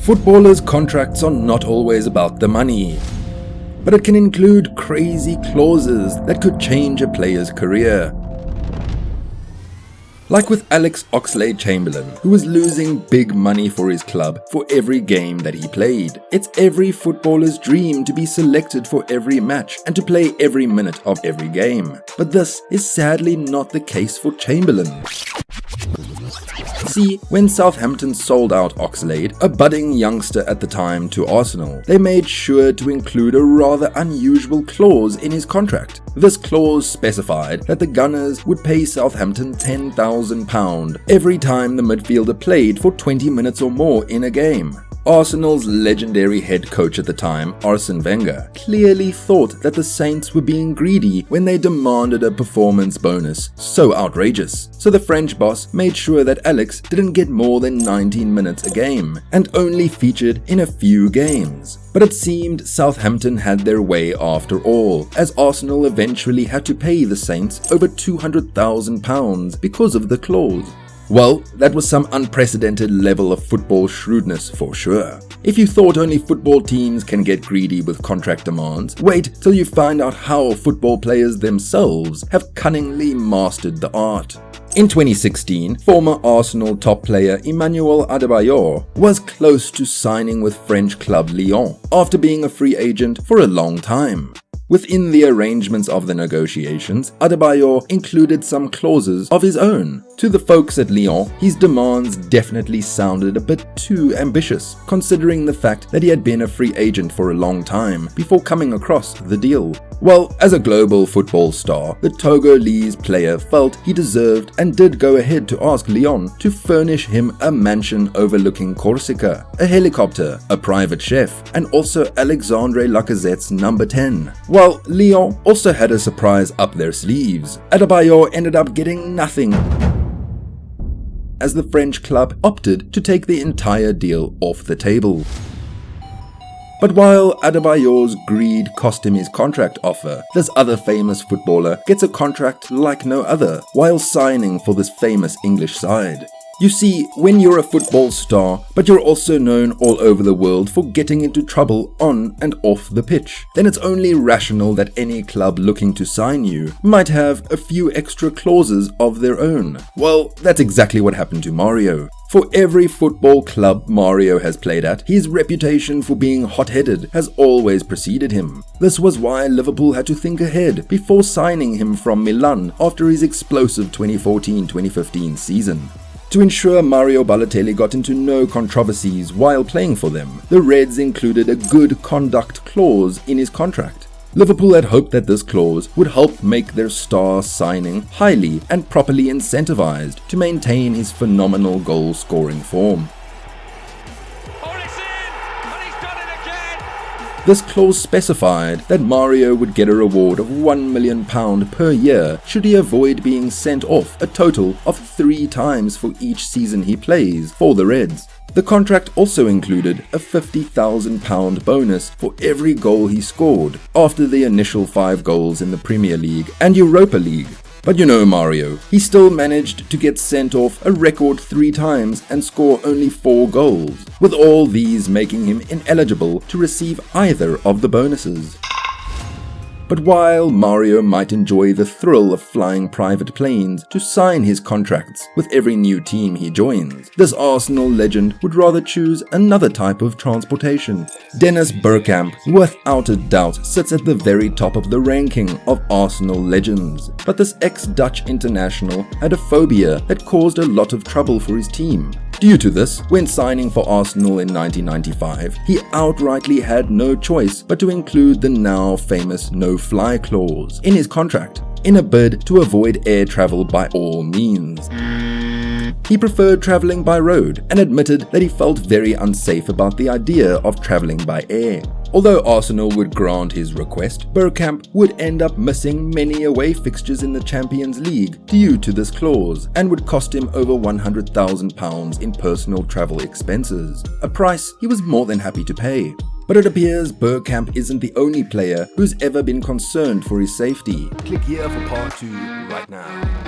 Footballers' contracts are not always about the money, but it can include crazy clauses that could change a player's career. Like with Alex Oxlade-Chamberlain, who was losing big money for his club for every game that he played. It's every footballer's dream to be selected for every match and to play every minute of every game. But this is sadly not the case for Chamberlain. See, when Southampton sold out Oxlade, a budding youngster at the time, to Arsenal, they made sure to include a rather unusual clause in his contract. This clause specified that the Gunners would pay Southampton £10,000 every time the midfielder played for 20 minutes or more in a game. Arsenal's legendary head coach at the time, Arsene Wenger, clearly thought that the Saints were being greedy when they demanded a performance bonus so outrageous. So the French boss made sure that Alex didn't get more than 19 minutes a game and only featured in a few games. But it seemed Southampton had their way after all, as Arsenal eventually had to pay the Saints over £200,000 because of the clause. Well, that was some unprecedented level of football shrewdness for sure. If you thought only football teams can get greedy with contract demands, wait till you find out how football players themselves have cunningly mastered the art. In 2016, former Arsenal top player Emmanuel Adebayor was close to signing with French club Lyon after being a free agent for a long time. Within the arrangements of the negotiations, Adebayor included some clauses of his own. To the folks at Lyon, his demands definitely sounded a bit too ambitious, considering the fact that he had been a free agent for a long time before coming across the deal. Well, as a global football star, the Togolese player felt he deserved and did go ahead to ask Lyon to furnish him a mansion overlooking Corsica, a helicopter, a private chef, and also Alexandre Lacazette's number 10. While Lyon also had a surprise up their sleeves. Adebayor ended up getting nothing, as the French club opted to take the entire deal off the table. But while Adebayor's greed cost him his contract offer, this other famous footballer gets a contract like no other while signing for this famous English side. You see, when you're a football star, but you're also known all over the world for getting into trouble on and off the pitch, then it's only rational that any club looking to sign you might have a few extra clauses of their own. Well, that's exactly what happened to Mario. For every football club Mario has played at, his reputation for being hot-headed has always preceded him. This was why Liverpool had to think ahead before signing him from Milan after his explosive 2014-2015 season. To ensure Mario Balotelli got into no controversies while playing for them, the Reds included a good conduct clause in his contract. Liverpool had hoped that this clause would help make their star signing highly and properly incentivized to maintain his phenomenal goal-scoring form. This clause specified that Mario would get a reward of £1 million per year should he avoid being sent off a total of 3 times for each season he plays for the Reds. The contract also included a £50,000 bonus for every goal he scored after the initial 5 goals in the Premier League and Europa League. But you know Mario, he still managed to get sent off a record 3 times and score only 4 goals, with all these making him ineligible to receive either of the bonuses. But while Mario might enjoy the thrill of flying private planes to sign his contracts with every new team he joins, this Arsenal legend would rather choose another type of transportation. Dennis Bergkamp, without a doubt, sits at the very top of the ranking of Arsenal legends. But this ex-Dutch international had a phobia that caused a lot of trouble for his team. Due to this, when signing for Arsenal in 1995, he outrightly had no choice but to include the now famous no-fly clause in his contract, in a bid to avoid air travel by all means. He preferred traveling by road and admitted that he felt very unsafe about the idea of traveling by air. Although Arsenal would grant his request, Bergkamp would end up missing many away fixtures in the Champions League due to this clause, and would cost him over £100,000 in personal travel expenses, a price he was more than happy to pay. But it appears Bergkamp isn't the only player who's ever been concerned for his safety. Click here for part 2 right now.